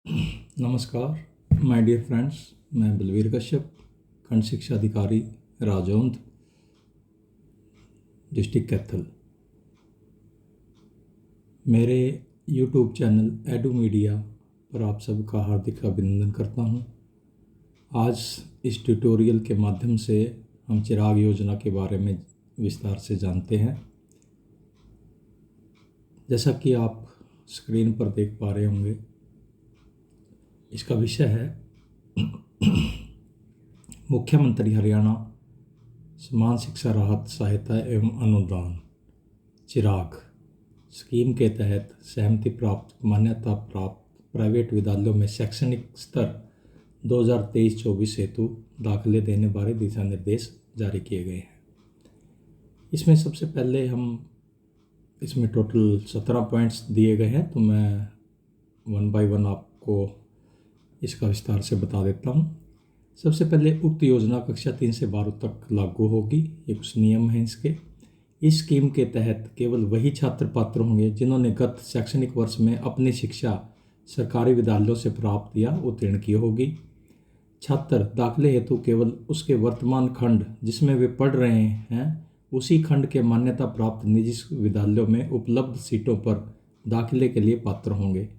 नमस्कार my dear friends. मैं बलवीर कश्यप, खंड शिक्षा अधिकारी, राजौंद, डिस्ट्रिक्ट कैथल। मेरे यूट्यूब चैनल एडू मीडिया पर आप सबका हार्दिक अभिनंदन करता हूं। आज इस ट्यूटोरियल के माध्यम से हम चिराग योजना के बारे में विस्तार से जानते हैं। जैसा कि आप स्क्रीन पर देख पा रहे होंगे, इसका विषय है मुख्यमंत्री हरियाणा समान शिक्षा राहत सहायता एवं अनुदान चिराग स्कीम के तहत सहमति प्राप्त मान्यता प्राप्त प्राइवेट विद्यालयों में शैक्षणिक स्तर 2023-24 हेतु दाखिले देने बारे दिशा निर्देश जारी किए गए हैं। इसमें सबसे पहले इसमें टोटल 17 पॉइंट्स दिए गए हैं, तो मैं वन बाय वन आपको इसका विस्तार से बता देता हूँ। सबसे पहले उक्त योजना कक्षा 3 से 12 तक लागू होगी। ये कुछ नियम हैं इसके। इस स्कीम के तहत केवल वही छात्र पात्र होंगे जिन्होंने गत शैक्षणिक वर्ष में अपनी शिक्षा सरकारी विद्यालयों से प्राप्त या उत्तीर्ण की होगी। छात्र दाखिले हेतु केवल उसके वर्तमान खंड जिसमें वे पढ़ रहे हैं उसी खंड के मान्यता प्राप्त निजी विद्यालयों में उपलब्ध सीटों पर दाखिले के लिए पात्र होंगे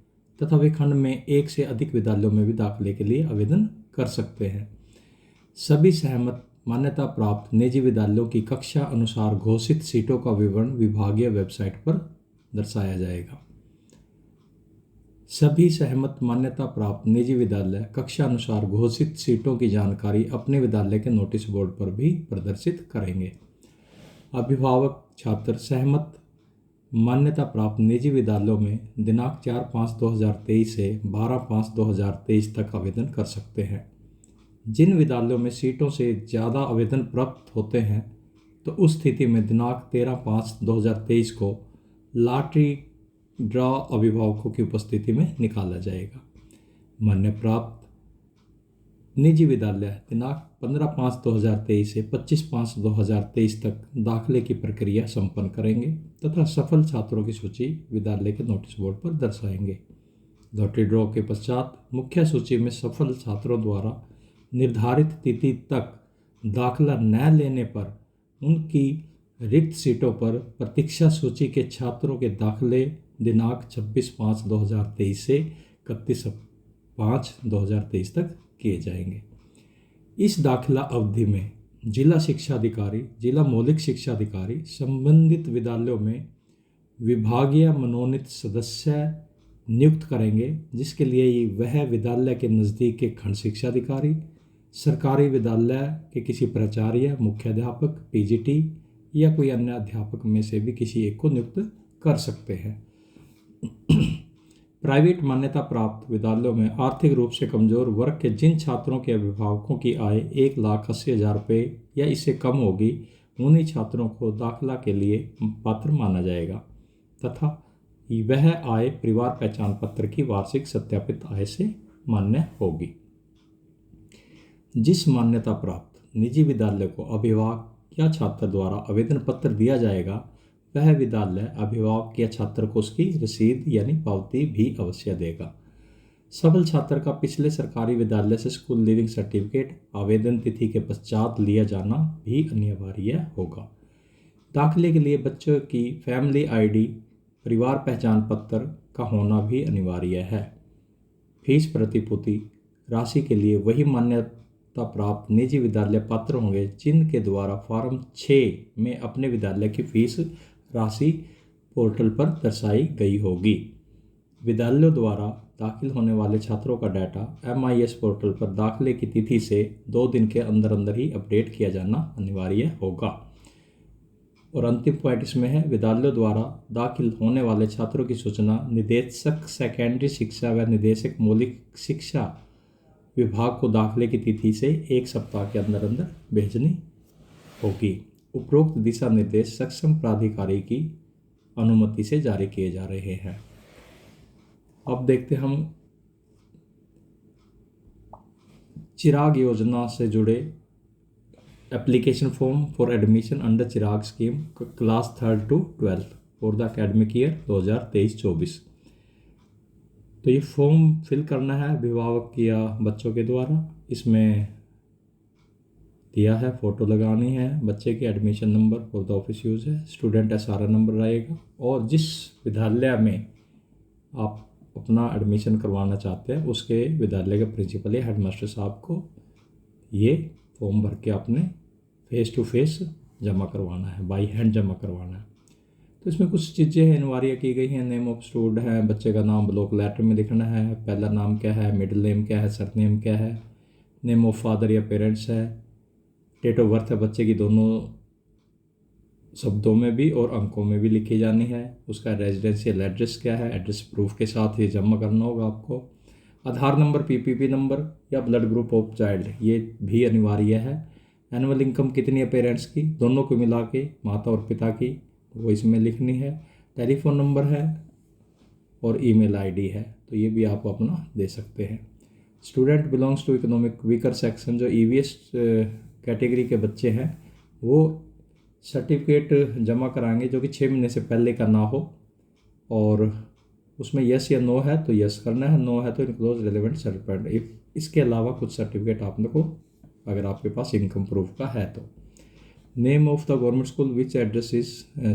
तथा वे खंड में एक से अधिक विद्यालयों में भी दाखिले के लिए आवेदन कर सकते हैं। सभी सहमत मान्यता प्राप्त निजी विद्यालयों की कक्षा अनुसार घोषित सीटों का विवरण विभागीय वेबसाइट पर दर्शाया जाएगा। सभी सहमत मान्यता प्राप्त निजी विद्यालय कक्षा अनुसार घोषित सीटों की जानकारी अपने विद्यालय के नोटिस बोर्ड पर भी प्रदर्शित करेंगे। अभिभावक छात्र सहमत मान्यता प्राप्त निजी विद्यालयों में दिनांक 4/5/2023 से 12/5/2023 तक आवेदन कर सकते हैं। जिन विद्यालयों में सीटों से ज़्यादा आवेदन प्राप्त होते हैं तो उस स्थिति में दिनांक 13/5/2023 को लॉटरी ड्रॉ अभिभावकों की उपस्थिति में निकाला जाएगा। मान्य प्राप्त निजी विद्यालय दिनांक 15/5/2023 से 25/5/2023 तक दाखिले की प्रक्रिया संपन्न करेंगे तथा सफल छात्रों की सूची विद्यालय के नोटिस बोर्ड पर दर्शाएंगे। लॉटरी ड्रॉ के पश्चात मुख्य सूची में सफल छात्रों द्वारा निर्धारित तिथि तक दाखिला न लेने पर उनकी रिक्त सीटों पर प्रतीक्षा सूची के छात्रों के दाखिले दिनांक 26/5/2023 से 31/5/2023 तक किए जाएंगे। इस दाखिला अवधि में जिला शिक्षा अधिकारी, जिला मौलिक शिक्षा अधिकारी संबंधित विद्यालयों में विभागीय मनोनीत सदस्य नियुक्त करेंगे, जिसके लिए वह विद्यालय के नज़दीक के खंड शिक्षा अधिकारी, सरकारी विद्यालय के किसी प्राचार्य, मुख्याध्यापक, पीजीटी या कोई अन्य अध्यापक में से भी किसी एक को नियुक्त कर सकते हैं। प्राइवेट मान्यता प्राप्त विद्यालयों में आर्थिक रूप से कमजोर वर्ग के जिन छात्रों के अभिभावकों की आय 1,80,000 रुपये या इससे कम होगी, उन्हीं छात्रों को दाखिला के लिए पात्र माना जाएगा तथा वह आय परिवार पहचान पत्र की वार्षिक सत्यापित आय से मान्य होगी। जिस मान्यता प्राप्त निजी विद्यालय को अभिभावक या छात्र द्वारा आवेदन पत्र दिया जाएगा, वह विद्यालय अभिभावक या छात्र को उसकी रसीद यानी पावती भी अवश्य देगा। सफल छात्र का पिछले सरकारी विद्यालय से स्कूल लिविंग सर्टिफिकेट आवेदन तिथि के पश्चात लिया जाना भी अनिवार्य होगा। दाखिले के लिए बच्चों की फैमिली आईडी, परिवार पहचान पत्र का होना भी अनिवार्य है। फीस प्रतिपूर्ति राशि के लिए वही मान्यता प्राप्त निजी विद्यालय पात्र होंगे जिनके द्वारा फॉर्म 6 में अपने विद्यालय की फीस राशि पोर्टल पर दर्शाई गई होगी। विद्यालयों द्वारा दाखिल होने वाले छात्रों का डाटा MIS पोर्टल पर दाखिले की तिथि से 2 दिन के अंदर अंदर ही अपडेट किया जाना अनिवार्य होगा। और अंतिम पॉइंट इसमें है, विद्यालयों द्वारा दाखिल होने वाले छात्रों की सूचना निदेशक सेकेंडरी शिक्षा व निदेशक मौलिक शिक्षा विभाग को दाखिले की तिथि से 1 सप्ताह के अंदर अंदर भेजनी होगी। उपरोक्त दिशा निर्देश सक्षम प्राधिकारी की अनुमति से जारी किए जा रहे हैं। अब देखते हम चिराग योजना से जुड़े application form for admission under Chirag scheme class 3rd to 12th for the academic year 2023-24। तो ये फॉर्म फिल करना है अभिभावक या बच्चों के द्वारा। इसमें दिया है, फ़ोटो लगानी है बच्चे की, admission number for the office use है, स्टूडेंट SRN नंबर रहेगा, और जिस विद्यालय में आप अपना एडमिशन करवाना चाहते हैं उसके विद्यालय के प्रिंसिपल या हेडमास्टर साहब को ये फॉर्म भर के आपने फेस टू फेस जमा करवाना है, बाई हैंड जमा करवाना है। तो इसमें कुछ चीज़ें अनिवार्य की गई हैं। नेम ऑफ स्टूडेंट है, बच्चे का नाम ब्लॉक लेटर में लिखना है, पहला नाम क्या है, मिडिल नेम क्या है, सरनेम क्या है, नेम ऑफ फादर या पेरेंट्स है, डेट ऑफ बर्थ है बच्चे की दोनों शब्दों में भी और अंकों में भी लिखी जानी है, उसका रेजिडेंशियल एड्रेस क्या है, एड्रेस प्रूफ के साथ ये जमा करना होगा आपको। आधार नंबर, PPP नंबर या ब्लड ग्रुप ऑफ चाइल्ड, ये भी अनिवार्य है। एनुअल इनकम कितनी है पेरेंट्स की, दोनों को मिला के, माता और पिता की, वो इसमें लिखनी है। टेलीफोन नंबर है और ईमेल आईडी है, तो ये भी आप अपना दे सकते हैं। Student belongs to economic weaker section, जो EVS कैटेगरी के बच्चे हैं वो सर्टिफिकेट जमा कराएंगे जो कि 6 महीने से पहले का ना हो, और उसमें यस या नो है तो यस करना है, नो है तो इनक्लोज रेलिवेंट सर्टिफिकेट। इफ इसके अलावा कुछ सर्टिफिकेट आपने को अगर आपके पास इनकम प्रूफ का है तो। Name of the government school which address is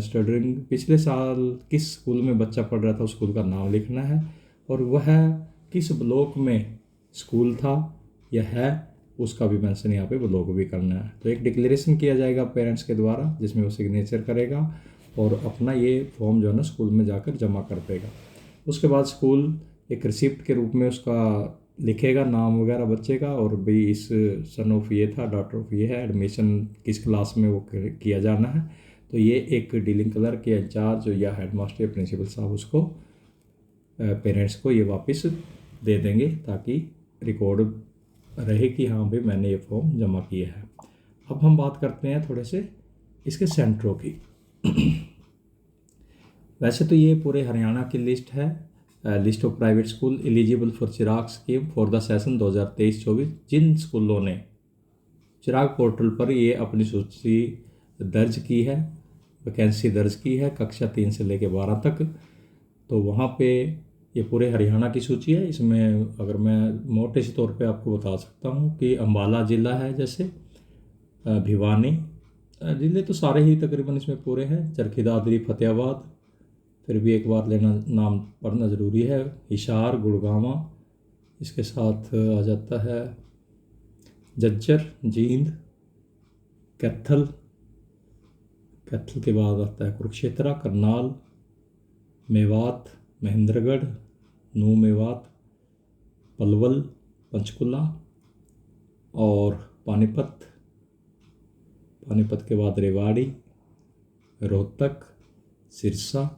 studying, पिछले साल किस स्कूल में बच्चा पढ़ रहा था उस स्कूल का नाम लिखना है, और वह किस ब्लॉक में स्कूल था या है उसका भी मेंशन यहाँ पे ब्लॉक भी करना है। तो एक डिक्लेरेशन किया जाएगा पेरेंट्स के द्वारा जिसमें वो सिग्नेचर करेगा और अपना ये फॉर्म जो है ना स्कूल में जाकर जमा कर देगा। उसके बाद स्कूल एक रिसिप्ट के रूप में उसका लिखेगा नाम वगैरह बच्चे का, और भाई इस सन ऑफ ये था, डॉटर ऑफ ये है, एडमिशन किस क्लास में वो किया जाना है। तो ये एक डीलिंग क्लर्क या इंचार्ज या हेडमास्टर या प्रिंसिपल साहब उसको पेरेंट्स को ये वापस दे देंगे ताकि रिकॉर्ड रहे कि हाँ भाई मैंने ये फॉर्म जमा किया है। अब हम बात करते हैं थोड़े से इसके सेंटरों की। वैसे तो ये पूरे हरियाणा की लिस्ट है, list of private school eligible for Chirag scheme for the session 2023-24। जिन स्कूलों ने चिराग पोर्टल पर ये अपनी सूची दर्ज की है, वैकेंसी दर्ज की है कक्षा 3 से लेकर 12 तक, तो वहाँ पे ये पूरे हरियाणा की सूची है। इसमें अगर मैं मोटे से तौर पे आपको बता सकता हूँ कि अम्बाला ज़िला है, जैसे भिवानी, ज़िले तो सारे ही तकरीबन इसमें पूरे हैं, चरखी दादरी, फतेहाबाद, फिर भी एक बार लेना नाम पढ़ना ज़रूरी है, हिसार, गुड़गांवा, इसके साथ आ जाता है झज्जर, जींद, कैथल, कैथल के बाद आता है कुरुक्षेत्र, करनाल, मेवात, महेंद्रगढ़, नू मेवात, पलवल, पंचकुला और पानीपत, पानीपत के बाद रेवाड़ी, रोहतक, सिरसा,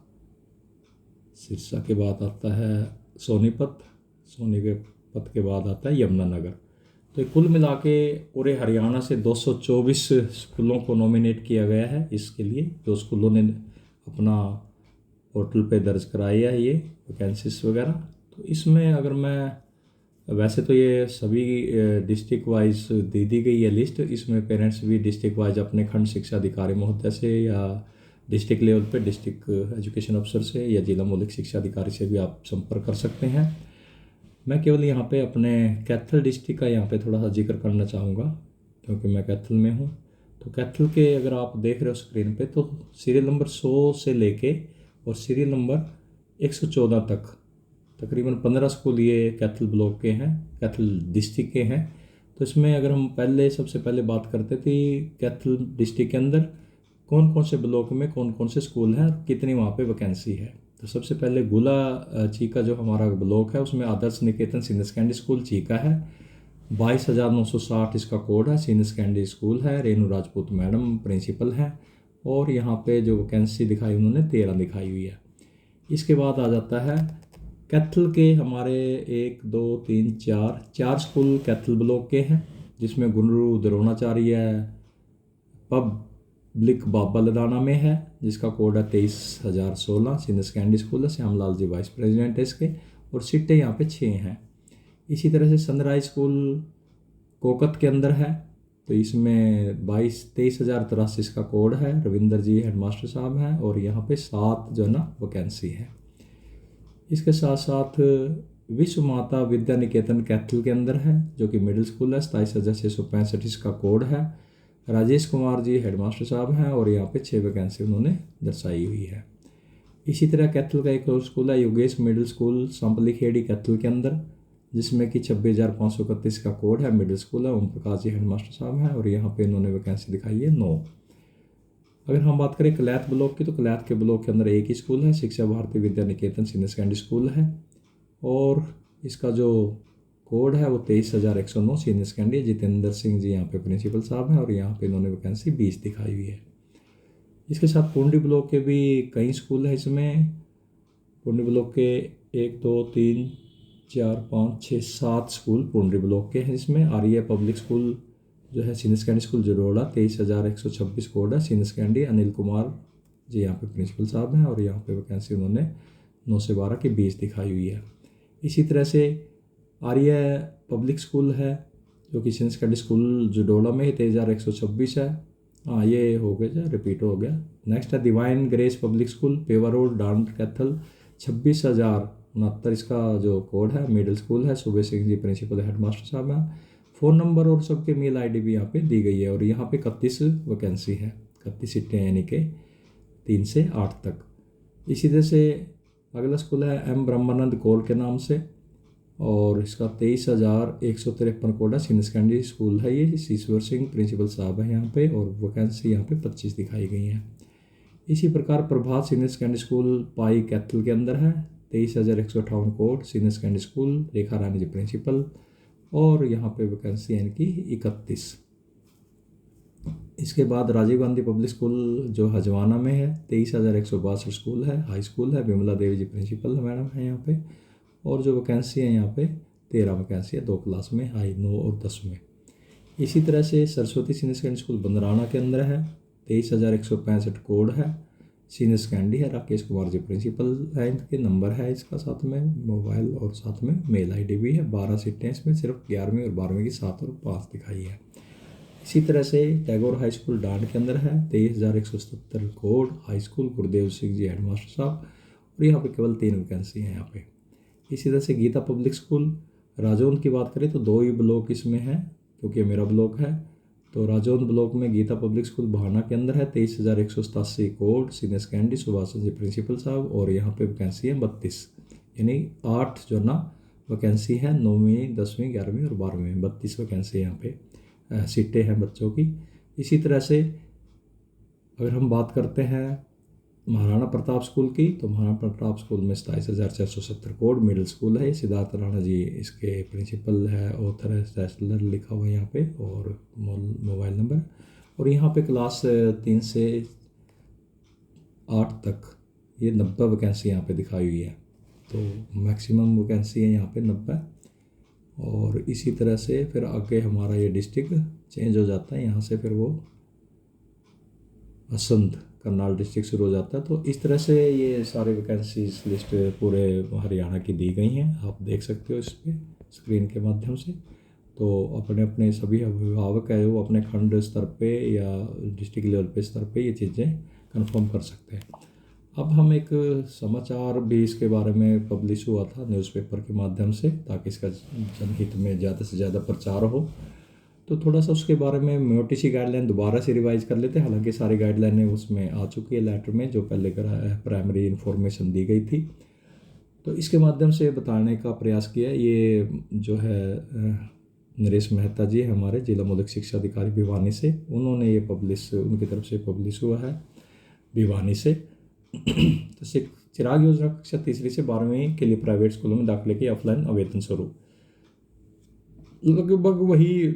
सिरसा के बाद आता है सोनीपत, सोनीपत के बाद आता है यमुनानगर। तो कुल मिला के पूरे हरियाणा से 224 स्कूलों को नॉमिनेट किया गया है इसके लिए, जो स्कूलों ने अपना पोर्टल पे दर्ज कराई है ये वैकेंसीज वगैरह। तो इसमें अगर मैं, वैसे तो ये सभी डिस्ट्रिक्ट वाइज दे दी गई है लिस्ट, इसमें पेरेंट्स भी डिस्ट्रिक्ट वाइज अपने खंड शिक्षा अधिकारी महोदय से या डिस्ट्रिक्ट लेवल पे डिस्ट्रिक्ट एजुकेशन अफसर से या जिला मौलिक शिक्षा अधिकारी से भी आप संपर्क कर सकते हैं। मैं केवल यहाँ पे अपने कैथल डिस्ट्रिक्ट का यहाँ पे थोड़ा सा जिक्र करना चाहूँगा क्योंकि मैं कैथल में हूँ। तो कैथल के अगर आप देख रहे हो स्क्रीन पे, तो सीरियल नंबर 100 से लेके और सीरियल नंबर 114 तक तकरीबन 15 स्कूल ये कैथल ब्लॉक के हैं, कैथल डिस्ट्रिक्ट के हैं। तो इसमें अगर हम सबसे पहले बात करते थे कैथल डिस्ट्रिक्ट के अंदर कौन कौन से ब्लॉक में कौन कौन से स्कूल हैं, कितनी वहाँ पे वैकेंसी है। तो सबसे पहले गुला चीका जो हमारा ब्लॉक है उसमें आदर्श निकेतन सीनियर सेकेंडरी स्कूल चीका है, 22,960 इसका कोड है, सीनियर सेकेंडरी स्कूल है, रेणु राजपूत मैडम प्रिंसिपल हैं, और यहाँ पे जो वैकेंसी दिखाई उन्होंने 13 दिखाई हुई है। इसके बाद आ जाता है कैथल के हमारे 1 2 3 4 स्कूल कैथल ब्लॉक के हैं, जिसमें गुनरू द्रोणाचार्य पब्लिक बाबा लदाना में है जिसका कोड है 23,016, सीनियर सेकेंडरी स्कूल है, श्यामलाल जी वाइस प्रेसिडेंट है इसके, और सीटें यहाँ पे 6 हैं। इसी तरह से सनराइज स्कूल कोकत के अंदर है, तो इसमें 23,083 इसका कोड है, रविंदर जी हेडमास्टर साहब हैं, और यहाँ पे 7 जो है ना वैकेंसी है। इसके साथ साथ विश्व माता विद्या निकेतन कैथल के अंदर है, जो कि मिडिल स्कूल है। 27,665 इसका कोड है। राजेश कुमार जी हेडमास्टर साहब हैं और यहाँ पे 6 वैकेंसी उन्होंने दर्शाई हुई है। इसी तरह कैथल का एक और स्कूल है, योगेश मिडिल स्कूल सांपली खेड़ी कैथल के अंदर, जिसमें कि 26,531 का कोड है। मिडिल स्कूल है, ओम प्रकाश जी हेडमास्टर साहब हैं और यहाँ पे इन्होंने वैकेंसी दिखाई है 9। अगर हम बात करें कलैत ब्लॉक की, तो कलैत के ब्लॉक के अंदर एक ही स्कूल है, शिक्षा Bharti Vidya Niketan senior secondary school है और इसका जो कोड है वो 23,109 सीनियर सेकेंडरी। जितेंद्र सिंह जी यहाँ पे प्रिंसिपल साहब हैं और यहाँ पे इन्होंने वैकेंसी 20 दिखाई हुई है। इसके साथ पुंडी ब्लॉक के भी कई स्कूल हैं। इसमें पुंडी ब्लॉक के 1 2 3 4 5 6 7 स्कूल पुंडी ब्लॉक के हैं, जिसमें आर्य पब्लिक स्कूल जो है सीनियर सेकेंडरी स्कूल जरोड़ा 23,126 कोड है, सीनियर सेकेंडरी। अनिल कुमार जी यहाँ पे प्रिंसिपल साहब हैं और यहाँ पे वैकेंसी उन्होंने 9 से 12 की 20 दिखाई हुई है। इसी तरह से आर्य पब्लिक स्कूल है, जो कि सीनियर सेकेंडरी स्कूल जडोला में 23,126 है। हाँ, ये हो गया, रिपीट हो गया। नेक्स्ट है divine grace public school Pewa road Dand Kaithal, 26,069 इसका जो कोड है। मिडिल स्कूल है, सुबह सिंह जी प्रिंसिपल हेडमास्टर साहब हैं। फ़ोन नंबर और सबके मेल आईडी भी यहाँ पे दी गई है और यहाँ पे 31 वैकेंसी है, 31 सीटें यानी कि 3 से 8 तक। इसी तरह से अगला स्कूल है एम ब्रह्मानंद कौल के नाम से और इसका 23,153 कोड है, सीनियर सेकेंडरी स्कूल है ये। ईश्वर सिंह प्रिंसिपल साहब है यहाँ पे और वैकेंसी यहाँ पे 25 दिखाई गई हैं। इसी प्रकार प्रभात सीनियर सेकेंडरी स्कूल पाई कैथल के अंदर है, 23,158 कोड, सीनियर सेकेंडरी स्कूल, रेखा रानी जी प्रिंसिपल और यहाँ पे वैकेंसी यानी कि 31। इसके बाद राजीव गांधी पब्लिक स्कूल जो हजवाना में है, 23,162 स्कूल है, हाई स्कूल है, विमला देवी जी प्रिंसिपल मैडम है यहाँ पे और जो वैकेंसी है यहाँ पे 13 वैकेंसी है, 2 क्लास में, हाई 9 और 10 में। इसी तरह से सरस्वती सीनियर सेकेंडरी स्कूल बंदराना के अंदर है, 23,165 कोड है, सीनियर सेकेंडरी है, राकेश कुमार जी प्रिंसिपल है, इनके नंबर है इसका, साथ में मोबाइल और साथ में मेल आईडी भी है। 12 सीटें इसमें सिर्फ 11वीं और 12वीं की 7 और 5 दिखाई है। इसी तरह से टैगोर हाई स्कूल डांड के अंदर है, 23,177 कोड, हाई स्कूल गुरुदेव सिंह जी हेडमास्टर साहब और यहाँ पे केवल 3 वैकेंसी हैं यहाँ पे। इसी तरह से गीता पब्लिक स्कूल राजौंद की बात करें तो 2 ही ब्लॉक इसमें है, क्योंकि मेरा ब्लॉक है। तो राजौंद ब्लॉक में गीता पब्लिक स्कूल बहाना के अंदर है, 23,187 code, senior secondary, Subhash ji principal साहब और यहाँ पे वैकेंसी है 32, यानी 8 जो ना वैकेंसी है 9वीं 10वीं 11वीं और 12वीं में 32 वैकेंसी यहाँ पे सीटें हैं बच्चों की। इसी तरह से अगर हम बात करते हैं महाराणा प्रताप स्कूल की, तो महाराणा प्रताप स्कूल में 27,470 कोड, मिडिल स्कूल है। सिद्धार्थ राणा जी इसके प्रिंसिपल है, ऑथर है, चैंसलर लिखा हुआ है यहाँ पे और मोबाइल नंबर। और यहाँ पे क्लास 3 से 8 तक ये 90 वैकेंसी यहाँ पे दिखाई हुई है, तो मैक्सिमम वैकेंसी है यहाँ पे 90। और इसी तरह से फिर आगे हमारा ये डिस्ट्रिक्ट चेंज हो जाता है, यहाँ से फिर वो असंध करनाल डिस्ट्रिक्ट शुरू हो जाता है। तो इस तरह से ये सारी वैकेंसीज लिस्ट पूरे हरियाणा की दी गई हैं, आप देख सकते हो इस पर स्क्रीन के माध्यम से। तो अपने अपने सभी अभिभावक है वो अपने खंड स्तर पे या डिस्ट्रिक्ट लेवल पे स्तर पे ये चीज़ें कंफर्म कर सकते हैं। अब हम एक समाचार भी इसके बारे में पब्लिश हुआ था न्यूज़पेपर के माध्यम से, ताकि इसका जनहित में ज़्यादा से ज़्यादा प्रचार हो, तो थोड़ा सा उसके बारे में मोटी सी गाइडलाइन दोबारा से रिवाइज कर लेते हैं। हालांकि सारी गाइडलाइनें उसमें आ चुकी है लेटर में, जो पहले प्राइमरी इन्फॉर्मेशन दी गई थी, तो इसके माध्यम से बताने का प्रयास किया। ये जो है नरेश मेहता जी हमारे जिला मौलिक शिक्षा अधिकारी भिवानी से, उन्होंने ये पब्लिश, उनकी तरफ से पब्लिश हुआ है भिवानी से। तो चिराग योजना कक्षा 3री से 12वीं के लिए प्राइवेट स्कूलों में दाखिले की ऑफलाइन आवेदन शुरू, लगभग वही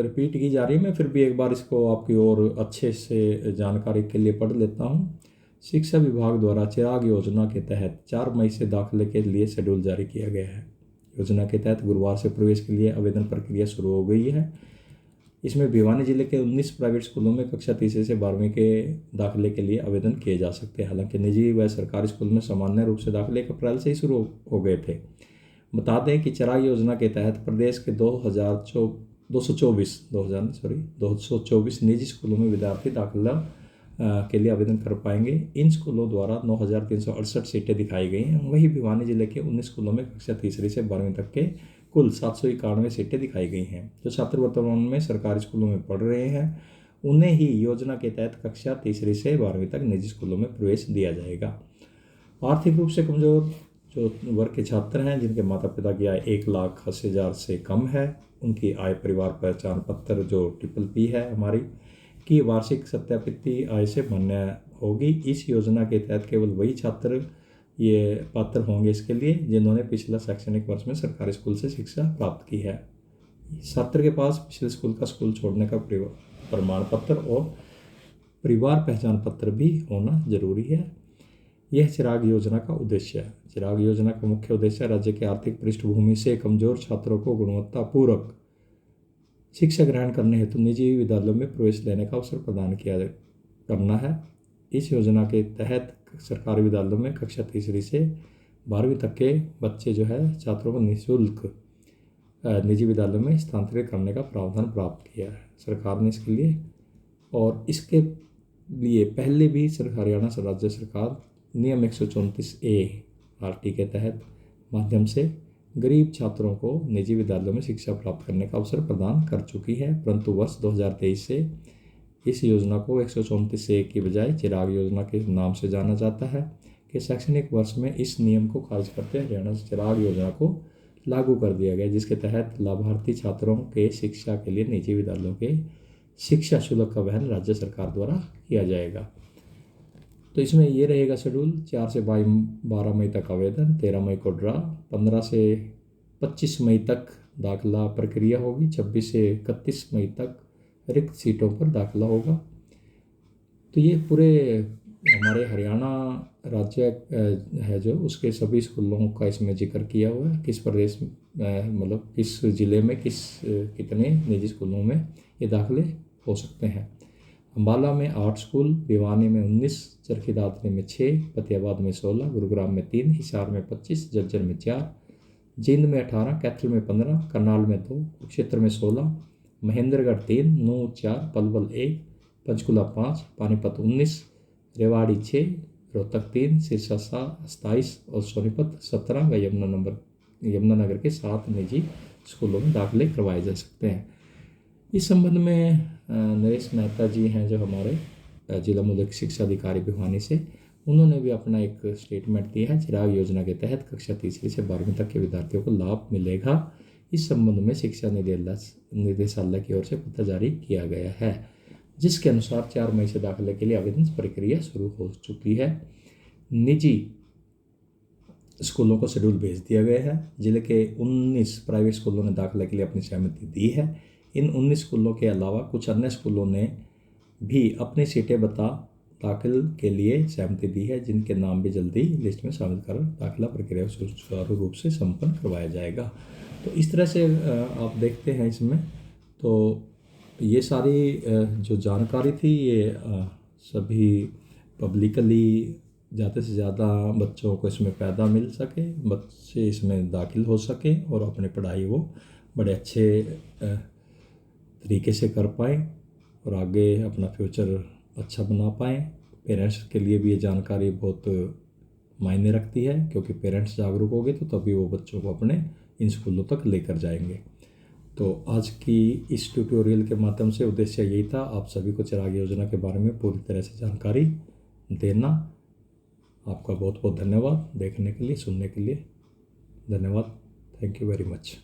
रिपीट की जा रही है। मैं फिर भी एक बार इसको आपकी और अच्छे से जानकारी के लिए पढ़ लेता हूँ। शिक्षा विभाग द्वारा चिराग योजना के तहत 4 मई से दाखिले के लिए शेड्यूल जारी किया गया है। योजना के तहत गुरुवार से प्रवेश के लिए आवेदन प्रक्रिया शुरू हो गई है। इसमें भिवानी जिले के 19 प्राइवेट स्कूलों में कक्षा 3 से 12वीं के दाखिले के लिए आवेदन किए जा सकते हैं। हालांकि निजी व सरकारी स्कूल में सामान्य रूप से दाखिले अप्रैल से ही शुरू हो गए थे। बता दें कि चिराग योजना के तहत प्रदेश के 224 निजी स्कूलों में विद्यार्थी दाखिला के लिए आवेदन कर पाएंगे। इन स्कूलों द्वारा 9,368 सीटें दिखाई गई हैं। वहीं भिवानी जिले के 19 स्कूलों में कक्षा तीसरी से 12वीं तक के कुल 791 सीटें दिखाई गई हैं। जो छात्र वर्तमान में सरकारी स्कूलों में पढ़ रहे हैं उन्हें ही योजना के तहत कक्षा तीसरी से 12वीं तक निजी स्कूलों में प्रवेश दिया जाएगा। आर्थिक रूप से कमजोर जो वर्ग के छात्र हैं जिनके माता पिता की आय 1,80,000 से कम है, उनकी आय परिवार पहचान पत्र जो PPP है हमारी की वार्षिक सत्यापित आय से मान्य होगी। इस योजना के तहत केवल वही छात्र ये पात्र होंगे इसके लिए जिन्होंने पिछला शैक्षणिक वर्ष में सरकारी स्कूल से शिक्षा प्राप्त की है। छात्र के पास पिछले स्कूल का स्कूल छोड़ने का प्रमाण पत्र और परिवार पहचान पत्र भी होना जरूरी है। यह चिराग योजना का उद्देश्य है। चिराग योजना का मुख्य उद्देश्य राज्य के आर्थिक पृष्ठभूमि से कमजोर छात्रों को गुणवत्तापूर्वक शिक्षा ग्रहण करने हेतु निजी विद्यालयों में प्रवेश लेने का अवसर प्रदान करना है। इस योजना के तहत सरकारी विद्यालयों में कक्षा तीसरी से 12वीं तक के बच्चे जो है छात्रों को निःशुल्क निजी विद्यालयों में स्थानांतरित करने का प्रावधान प्राप्त किया है सरकार ने इसके लिए। और इसके लिए पहले भी हरियाणा राज्य सरकार नियम 134A RT के तहत माध्यम से गरीब छात्रों को निजी विद्यालयों में शिक्षा प्राप्त करने का अवसर प्रदान कर चुकी है, परंतु वर्ष 2023 से इस योजना को 134A की बजाय चिराग योजना के नाम से जाना जाता है कि शैक्षणिक वर्ष में इस नियम को खारिज करते हरियाणा चिराग योजना को लागू कर दिया गया, जिसके तहत लाभार्थी छात्रों के शिक्षा के लिए निजी विद्यालयों के शिक्षा शुल्क का वहन राज्य सरकार द्वारा किया जाएगा। तो इसमें ये रहेगा शेड्यूल 4 से 12 मई तक आवेदन, 13 मई को ड्रा, 15 से 25 मई तक दाखिला प्रक्रिया होगी, 26 से 31 मई तक रिक्त सीटों पर दाखिला होगा। तो ये पूरे हमारे हरियाणा राज्य है जो उसके सभी स्कूलों का इसमें जिक्र किया हुआ है, किस प्रदेश मतलब किस ज़िले में कितने निजी स्कूलों में ये दाखिले हो सकते हैं। अम्बाला में 8 स्कूल, भिवानी में 19, चरखी दादरी में 6, फतेहाबाद में 16, गुरुग्राम में 3, हिसार में 25, झज्जर में 4, जींद में 18, कैथल में 15, करनाल में 2, कुरुक्षेत्र में 16, महेंद्रगढ़ 3, नूंह 4, पलवल 1, पंचकुला 5, पानीपत 19, रेवाड़ी 6, रोहतक 3, सिरसा 27 और सोनीपत 17 व यमुनानगर के 7 निजी स्कूलों में दाखिले करवाए जा सकते हैं। इस संबंध में नरेश मेहता जी हैं जो हमारे जिला मौलिक शिक्षा अधिकारी भिवानी से, उन्होंने भी अपना एक स्टेटमेंट दिया है। चिराग योजना के तहत कक्षा तीसरी से 12वीं तक के विद्यार्थियों को लाभ मिलेगा। इस संबंध में शिक्षा निदेशालय की ओर से पत्र जारी किया गया है, जिसके अनुसार 4 मई से दाखिले के लिए आवेदन प्रक्रिया शुरू हो चुकी है। निजी स्कूलों को शेड्यूल भेज दिया गया है। जिले के 19 प्राइवेट स्कूलों ने दाखिले के लिए अपनी सहमति दी है। इन 19 स्कूलों के अलावा कुछ अन्य स्कूलों ने भी अपनी सीटें दाखिल के लिए सहमति दी है, जिनके नाम भी जल्दी लिस्ट में शामिल कर दाखिला प्रक्रिया सुचारू रूप से संपन्न करवाया जाएगा। तो इस तरह से आप देखते हैं इसमें, तो ये सारी जो जानकारी थी ये सभी पब्लिकली ज़्यादा से ज़्यादा बच्चों को इसमें फ़ायदा मिल सके, बच्चे इसमें दाखिल हो सके और अपनी पढ़ाई वो बड़े अच्छे तरीके से कर पाएँ और आगे अपना फ्यूचर अच्छा बना पाएँ। पेरेंट्स के लिए भी ये जानकारी बहुत मायने रखती है, क्योंकि पेरेंट्स जागरूक होंगे तो तभी वो बच्चों को अपने इन स्कूलों तक लेकर जाएंगे। तो आज की इस ट्यूटोरियल के माध्यम से उद्देश्य यही था, आप सभी को चिराग योजना के बारे में पूरी तरह से जानकारी देना। आपका बहुत बहुत धन्यवाद देखने के लिए, सुनने के लिए। धन्यवाद। Thank you very much.